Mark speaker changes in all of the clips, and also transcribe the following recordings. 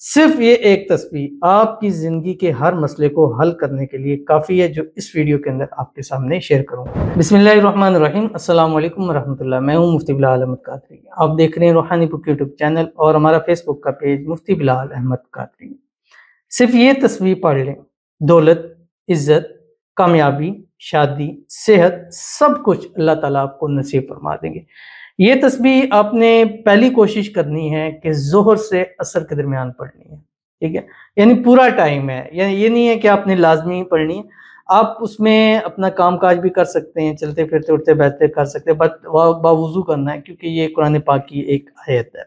Speaker 1: صرف یہ ایک تسبیح آپ کی زندگی کے ہر مسئلے کو حل کرنے کے لیے کافی ہے، جو اس ویڈیو کے اندر آپ کے سامنے شیئر کروں گا۔ بسم اللہ الرحمن الرحیم۔ السلام علیکم ورحمۃ اللہ۔ میں ہوں مفتی بلال احمد قادری۔ آپ دیکھ رہے ہیں روحانی بک یوٹیوب چینل اور ہمارا فیس بک کا پیج مفتی بلال احمد قادری۔ صرف یہ تسبیح پڑھ لیں، دولت، عزت، کامیابی، شادی، صحت، سب کچھ اللہ تعالیٰ آپ کو نصیب فرما دیں گے۔ یہ تسبیح آپ نے پہلی کوشش کرنی ہے کہ ظہر سے عصر کے درمیان پڑھنی ہے، ٹھیک ہے؟ یعنی پورا ٹائم ہے، یعنی یہ نہیں ہے کہ آپ نے لازمی پڑھنی ہے، آپ اس میں اپنا کام کاج بھی کر سکتے ہیں، چلتے پھرتے اٹھتے بیٹھتے کر سکتے ہیں، بٹ باوضو کرنا ہے کیونکہ یہ قرآن پاک کی ایک آیت ہے۔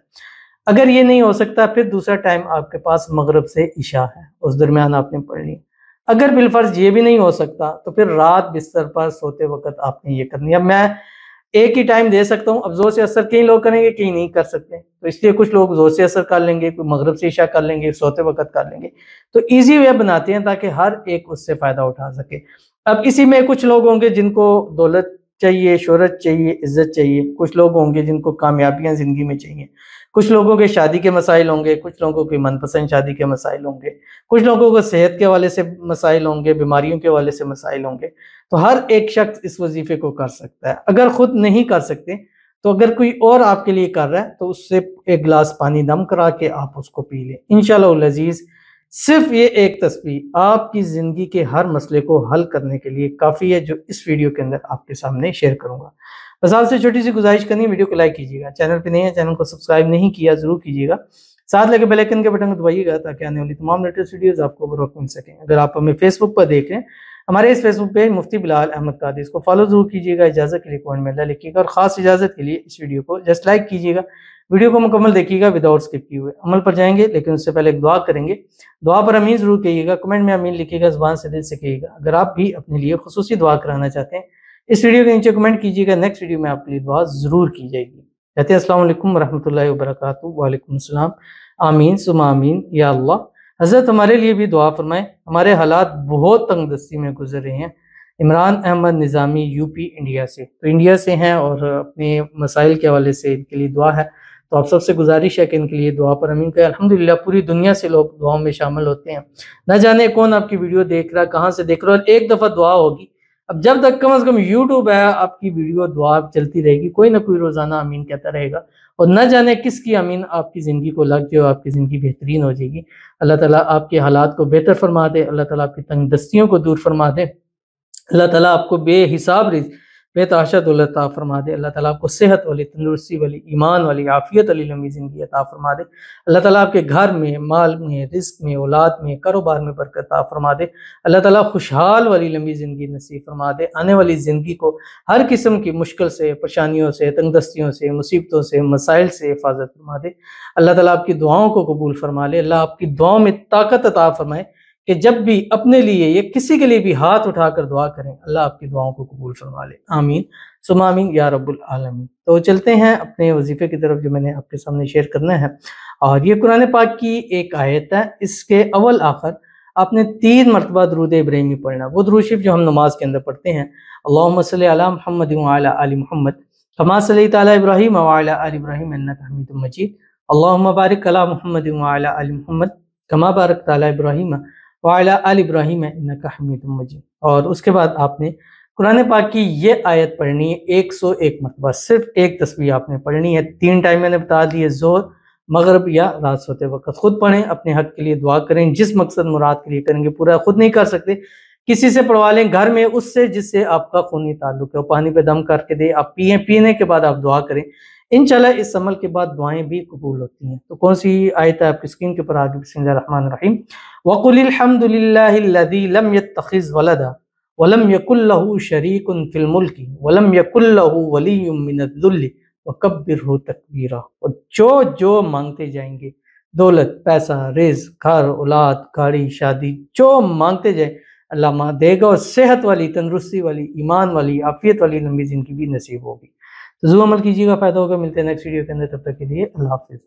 Speaker 1: اگر یہ نہیں ہو سکتا پھر دوسرا ٹائم آپ کے پاس مغرب سے عشاء ہے، اس درمیان آپ نے پڑھنی ہے۔ اگر بالفرض یہ بھی نہیں ہو سکتا تو پھر رات بستر پر سوتے وقت آپ نے یہ کرنی ہے۔ اب میں ایک ہی ٹائم دے سکتا ہوں، اب زور سے اثر کئی لوگ کریں گے، کئی نہیں کر سکتے، تو اس لیے کچھ لوگ زور سے اثر کر لیں گے، کوئی مغرب سے عشاء کر لیں گے، سوتے وقت کر لیں گے، تو ایزی وے بناتے ہیں تاکہ ہر ایک اس سے فائدہ اٹھا سکے۔ اب اسی میں کچھ لوگ ہوں گے جن کو دولت چاہیے، شہرت چاہیے، عزت چاہیے، کچھ لوگ ہوں گے جن کو کامیابیاں زندگی میں چاہیے، کچھ لوگوں کے شادی کے مسائل ہوں گے، کچھ لوگوں کے من پسند شادی کے مسائل ہوں گے، کچھ لوگوں کو صحت کے حوالے سے مسائل ہوں گے، بیماریوں کے حوالے سے مسائل ہوں گے۔ تو ہر ایک شخص اس وظیفے کو کر سکتا ہے۔ اگر خود نہیں کر سکتے تو اگر کوئی اور آپ کے لیے کر رہا ہے تو اس سے ایک گلاس پانی دم کرا کے آپ اس کو پی لیں انشاءاللہ العزیز۔ صرف یہ ایک تسبیح آپ کی زندگی کے ہر مسئلے کو حل کرنے کے لیے کافی ہے، جو اس ویڈیو کے اندر آپ کے سامنے شیئر کروں گا۔ بس آپ سے چھوٹی سی گزارش کرنی ہے، ویڈیو کو لائک کیجیے گا، چینل پہ نہیں ہے چینل کو سبسکرائب نہیں کیا ضرور کیجیے گا، ساتھ لگے بیل آئیکن کے بٹن کو دبائیے گا تاکہ آنے والی تمام لیٹسٹ ویڈیوز آپ کو بروقت مل سکیں۔ اگر آپ ہمیں فیس بک پر دیکھ رہے ہیں، ہمارے اس فیس بک پہ مفتی بلال احمد قادری، اس کو فالو ضرور کیجیے گا، اجازت کے لیے کمنٹ میں اللہ لکھیے گا، اور خاص اجازت کے لیے اس ویڈیو کو جسٹ لائک کیجیے گا، ویڈیو کو مکمل دیکھیے گا وداؤٹ اسکپ کیے ہوئے۔ عمل پر جائیں گے لیکن اس سے پہلے ایک دعا کریں گے، دعا پر امین ضرور کہیے گا، کمنٹ میں امین لکھیے گا، زبان سے دل سے کہیے گا۔ اگر آپ بھی اپنے لیے خصوصی دعا کرانا چاہتے ہیں اس ویڈیو کے نیچے کمنٹ کیجیے گا، نیکسٹ ویڈیو میں آپ کے لیے دعا ضرور کی جائے گی۔ کہتے ہیں السلام علیکم ورحمۃ اللہ وبرکاتہ۔ وعلیکم السلام۔ آمین ثم آمین یا اللہ۔ حضرت ہمارے لیے بھی دعا فرمائیں، ہمارے حالات بہت تنگ دستی میں گزر رہے ہیں۔ عمران احمد نظامی یو پی انڈیا سے، تو انڈیا سے ہیں اور اپنے مسائل کے حوالے سے ان کے لیے دعا ہے، تو آپ سب سے گزارش ہے کہ ان کے لیے دعا پر امین کریں۔ الحمدللہ پوری دنیا سے لوگ دعاؤں میں شامل ہوتے ہیں، نہ جانے کون آپ کی ویڈیو دیکھ رہا ہے، کہاں سے دیکھ رہا ہے، اور ایک دفعہ دعا ہوگی، اب جب تک کم از کم یوٹیوب ہے آپ کی ویڈیو دعا چلتی رہے گی، کوئی نہ کوئی روزانہ امین کہتا رہے گا، اور نہ جانے کس کی امین آپ کی زندگی کو لگ جائے، آپ کی زندگی بہترین ہو جائے گی۔ اللہ تعالیٰ آپ کے حالات کو بہتر فرما دے، اللہ تعالیٰ آپ کی تنگ دستیوں کو دور فرما دے، اللہ تعالیٰ آپ کو بے حساب رزق، بے تحاشا دولت عطا فرما دے، اللہ تعالیٰ آپ کو صحت والی، تندرستی والی، ایمان والی، عافیت والی لمبی زندگی عطا فرما دے، اللہ تعالیٰ آپ کے گھر میں، مال میں، رزق میں، اولاد میں، کاروبار میں برکت عطا فرما دے، اللہ تعالیٰ خوشحال والی لمبی زندگی نصیب فرما دے، آنے والی زندگی کو ہر قسم کی مشکل سے، پریشانیوں سے، تنگ دستیوں سے، مصیبتوں سے، مسائل سے حفاظت فرما دے، اللہ تعالیٰ آپ کی دعاؤں کو قبول فرما لے، اللہ آپ کی دعاؤں میں طاقت عطا فرمائے کہ جب بھی اپنے لیے یا کسی کے لیے بھی ہاتھ اٹھا کر دعا کریں اللہ آپ کی دعاؤں کو قبول فرما لے، آمین ثم آمین یا رب العالمین۔ تو چلتے ہیں اپنے وظیفے کی طرف جو میں نے آپ کے سامنے شیئر کرنا ہے، اور یہ قرآن پاک کی ایک آیت ہے، اس کے اول آخر آپ نے 3 مرتبہ درود ابراہیمی پڑھنا، وہ درود شریف جو ہم نماز کے اندر پڑھتے ہیں، اللہم صلی علی محمد وعلی آل محمد کما صلیت علی ابراہیم وعلی آل ابراہیم انک حمید مجید، اللہم بارک علی محمد وعلی آل محمد کما بارکت علی ابراہیم وعلی آل ابراہیم انک حمید مجید۔ اور اس کے بعد آپ نے قرآن پاک کی یہ آیت پڑھنی ہے 101 مرتبہ، صرف ایک تسبیح آپ نے پڑھنی ہے، 3 ٹائم میں نے بتا دیے، ظہر، مغرب یا رات سوتے وقت۔ خود پڑھیں، اپنے حق کے لیے دعا کریں، جس مقصد مراد کے لیے کریں گے، پورا خود نہیں کر سکتے کسی سے پڑھوا لیں گھر میں، اس سے جس سے آپ کا خونی تعلق ہے، وہ پانی پہ دم کر کے دے، آپ پئیں، پینے کے بعد آپ دعا کریں، انشاءاللہ اس عمل کے بعد دعائیں بھی قبول ہوتی ہیں۔ تو کون سی آیت ہے آپ کی اسکرین کے اوپر آگے؟ بسم اللہ الرحمن الرحیم۔ وَقُلِ الْحَمْدُ لِلَّهِ الَّذِي لَمْ يَتَّخِذْ وَلَدًا وَلَمْ يَكُنْ لَهُ شَرِيكٌ فِي الْمُلْكِ وَلَمْ يَكُنْ لَهُ وَلِيٌّ مِّنَ الذُّلِّ وَكَبِّرْهُ تَكْبِيرًا۔ اور جو مانگتے جائیں گے، دولت، پیسہ، رزق، گھر، اولاد، گاڑی، شادی، جو مانگتے جائیں اللہ دے گا، اور صحت والی، تندرستی والی، ایمان والی، عافیت والی لمبی زندگی بھی نصیب ہوگی۔ تو ضرور عمل کیجیے گا، فائدہ ہوگا۔ ملتے ہیں نیکسٹ ویڈیو کے اندر، تب تک کے لیے اللہ حافظ۔